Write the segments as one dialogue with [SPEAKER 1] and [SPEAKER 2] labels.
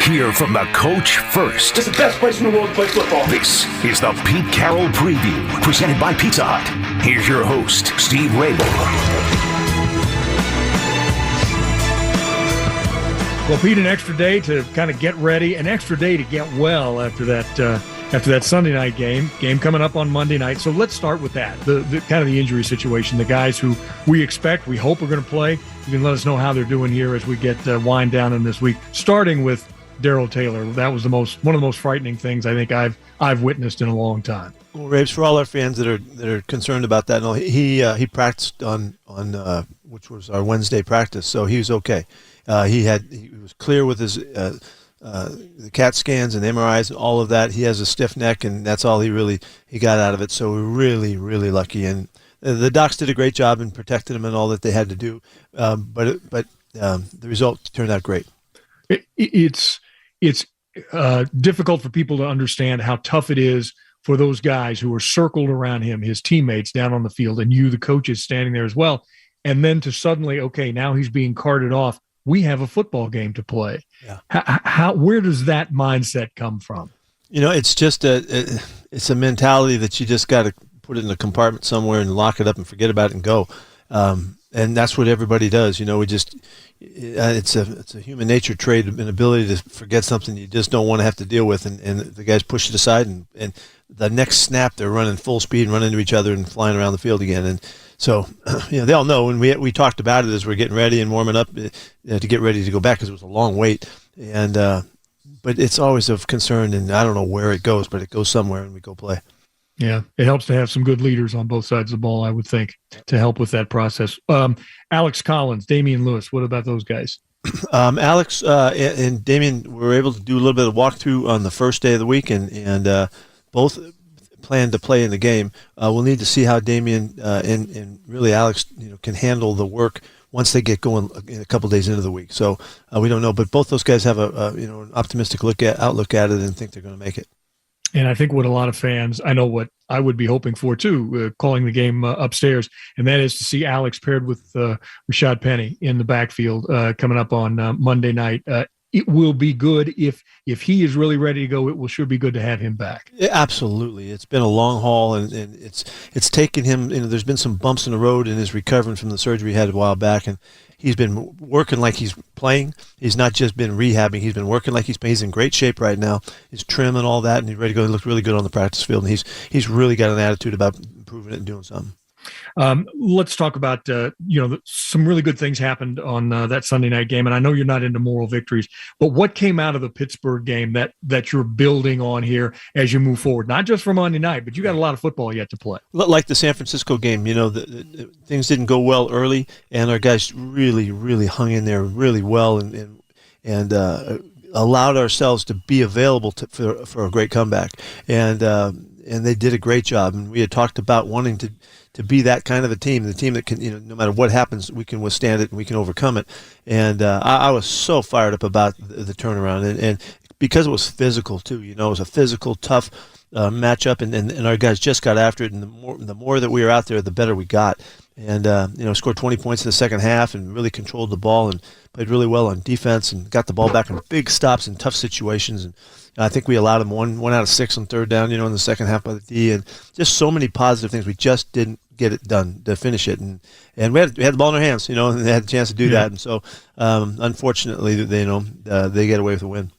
[SPEAKER 1] Hear from the coach first.
[SPEAKER 2] It's the best place in the world to play football.
[SPEAKER 1] This is the Pete Carroll Preview, presented by Pizza Hut. Here's your host, Steve Rabel.
[SPEAKER 3] Well, Pete, an extra day to kind of get ready, an extra day to get well after that Sunday night game coming up on Monday night. So let's start with that, the kind of the injury situation, the guys who we hope are going to play. You can let us know how they're doing here as we get wind down in this week, starting with Darrell Taylor. That was one of the most frightening things I think I've witnessed in a long time.
[SPEAKER 4] Well, Rabes, for all our fans that are concerned about that, no, he practiced on which was our Wednesday practice, so he was okay. He was clear with his the CAT scans and MRIs and all of that. He has a stiff neck, and that's all he got out of it. So we're really, really lucky, and the docs did a great job in protecting him and all that they had to do. But the result turned out great.
[SPEAKER 3] It's difficult for people to understand how tough it is for those guys who are circled around him, his teammates down on the field, and you, the coaches, standing there as well. And then to suddenly, okay, now he's being carted off. We have a football game to play. Yeah. Where does that mindset come from?
[SPEAKER 4] It's just it's a mentality that you just got to put it in a compartment somewhere and lock it up and forget about it and go. And that's what everybody does. It's a human nature trait, an ability to forget something you just don't want to have to deal with. And the guys push it aside, and the next snap they're running full speed and running into each other and flying around the field again. And so, they all know. And we talked about it as we're getting ready and warming up to get ready to go back because it was a long wait. And but it's always of concern, and I don't know where it goes, but it goes somewhere, and we go play.
[SPEAKER 3] Yeah, it helps to have some good leaders on both sides of the ball, I would think, to help with that process. Alex Collins, Damian Lewis, what about those guys?
[SPEAKER 4] Alex and Damian were able to do a little bit of walkthrough on the first day of the week, and both plan to play in the game. We'll need to see how Damian and really Alex can handle the work once they get going a couple days into the week. So we don't know, but both those guys have an optimistic outlook at it and think they're going to make it.
[SPEAKER 3] And I think what a lot of fans, I know what I would be hoping for too, calling the game upstairs, and that is to see Alex paired with Rashad Penny in the backfield coming up on Monday night. It will be good if he is really ready to go. It will sure be good to have him back.
[SPEAKER 4] Yeah, absolutely. It's been a long haul, and it's taken him. There's been some bumps in the road in his recovering from the surgery he had a while back, and he's been working like he's playing. He's not just been rehabbing. He's been working like he's playing. He's in great shape right now. He's trim and all that, and he's ready to go. He looked really good on the practice field, and he's really got an attitude about improving it and doing something.
[SPEAKER 3] Let's talk about, some really good things happened on that Sunday night game. And I know you're not into moral victories, but what came out of the Pittsburgh game that you're building on here as you move forward? Not just for Monday night, but you got a lot of football yet to play.
[SPEAKER 4] Like the San Francisco game, the things didn't go well early, and our guys really, really hung in there really well and allowed ourselves to be available for a great comeback. And they did a great job. And we had talked about wanting to be that kind of a team, the team that can, no matter what happens, we can withstand it and we can overcome it. And I was so fired up about the turnaround, and because it was physical too. It was a physical, tough matchup, and our guys just got after it. And the more that we were out there, the better we got. And scored 20 points in the second half and really controlled the ball and played really well on defense and got the ball back in big stops in tough situations. And I think we allowed them one out of 6 on third down, in the second half by the D, and just so many positive things. We just didn't get it done to finish it, and we had the ball in our hands, and they had the chance to do that, and so unfortunately, they get away with a win.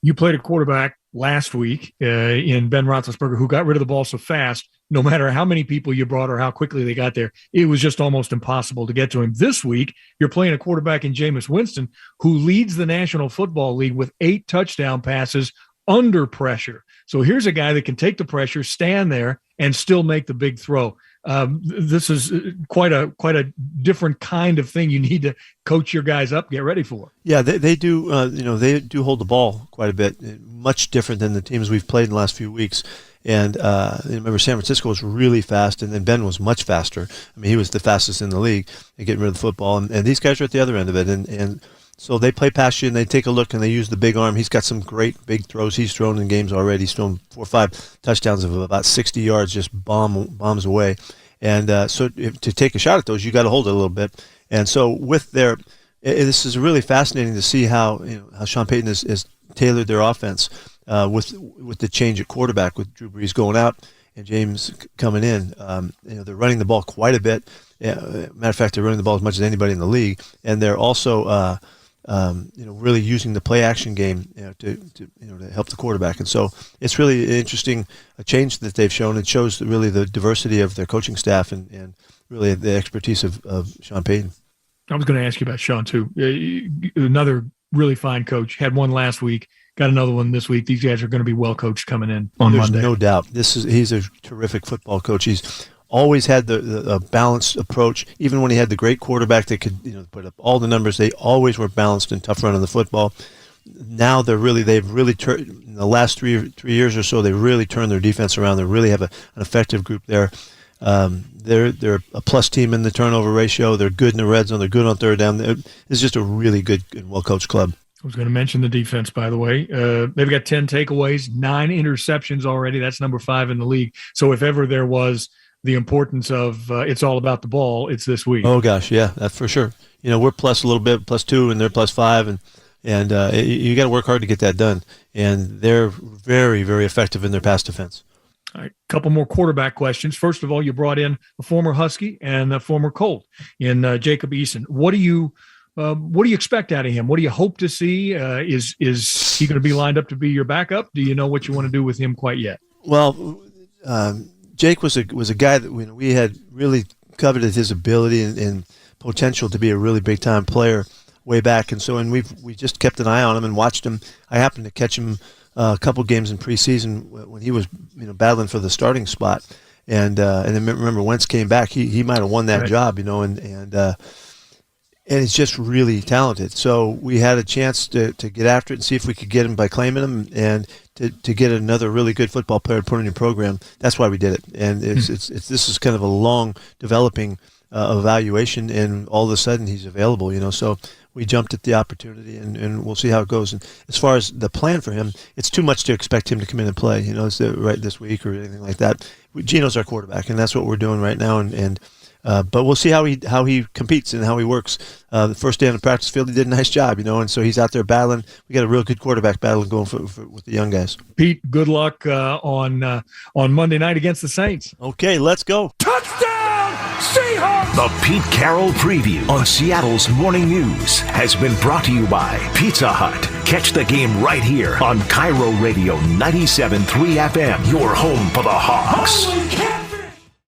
[SPEAKER 3] You played a quarterback last week in Ben Roethlisberger who got rid of the ball so fast. No matter how many people you brought or how quickly they got there, it was just almost impossible to get to him. This week, you're playing a quarterback in Jameis Winston who leads the National Football League with 8 touchdown passes under pressure. So here's a guy that can take the pressure, stand there, and still make the big throw. This is quite a different kind of thing you need to coach your guys up, get ready for.
[SPEAKER 4] Yeah, they do. They do hold the ball quite a bit, much different than the teams we've played in the last few weeks. And remember, San Francisco was really fast, and then Ben was much faster. I mean, he was the fastest in the league at getting rid of the football. And these guys are at the other end of it, and so they play past you, and they take a look, and they use the big arm. He's got some great big throws he's thrown in games already. He's thrown 4 or 5 touchdowns of about 60 yards, just bombs away. And so to take a shot at those, you got to hold it a little bit. And so with their this is really fascinating to see how Sean Payton has tailored their offense with the change at quarterback, with Drew Brees going out and James coming in. They're running the ball quite a bit. Matter of fact, they're running the ball as much as anybody in the league, and they're also really using the play action game to help the quarterback. And so it's really an interesting change that they've shown. It shows really the diversity of their coaching staff and really the expertise of Sean Payton.
[SPEAKER 3] I was going to ask you about Sean too. Another really fine coach. Had one last week. Got another one this week. These guys are going to be well coached coming in on
[SPEAKER 4] There's
[SPEAKER 3] Monday.
[SPEAKER 4] No doubt. He's a terrific football coach. He's always had the balanced approach. Even when he had the great quarterback that could put up all the numbers, they always were balanced and tough running the football. Now they've really turned in the last three years or so. They really turned their defense around. They really have an effective group there. They're a plus team in the turnover ratio. They're good in the red zone. They're good on third down. It's just a really good and well-coached club.
[SPEAKER 3] I was going to mention the defense, by the way. They've got 10 takeaways, 9 interceptions already. That's number 5 in the league. So if ever there was the importance of it's all about the ball, it's this week.
[SPEAKER 4] Oh, gosh, yeah, that's for sure. We're plus a little bit, +2, and they're +5, and you got to work hard to get that done. And they're very, very effective in their pass defense.
[SPEAKER 3] All right, a couple more quarterback questions. First of all, you brought in a former Husky and a former Colt in Jacob Eason. What do you expect out of him? What do you hope to see? Is he going to be lined up to be your backup? Do you know what you want to do with him quite yet?
[SPEAKER 4] Well, Jake was a guy that we had really coveted his ability and potential to be a really big time player way back, and we just kept an eye on him and watched him. I happened to catch him a couple games in preseason when he was battling for the starting spot, and then remember Wentz came back, he might have won that
[SPEAKER 3] right.
[SPEAKER 4] job, and he's just really talented. So we had a chance to get after it and see if we could get him by claiming him and to get another really good football player to put in your program. That's why we did it. And this is kind of a long developing evaluation, and all of a sudden he's available. So we jumped at the opportunity, and we'll see how it goes. And as far as the plan for him, it's too much to expect him to come in and play. Right this week or anything like that. Gino's our quarterback, and that's what we're doing right now. But we'll see how he competes and how he works. The first day on the practice field, he did a nice job, and so he's out there battling. We got a real good quarterback battling going with the young guys.
[SPEAKER 3] Pete, good luck on Monday night against the Saints.
[SPEAKER 4] Okay, let's go.
[SPEAKER 1] Touchdown, Seahawks! The Pete Carroll Preview on Seattle's Morning News has been brought to you by Pizza Hut. Catch the game right here on Cairo Radio 97.3 FM, your home for the Hawks.
[SPEAKER 2] Holy cow!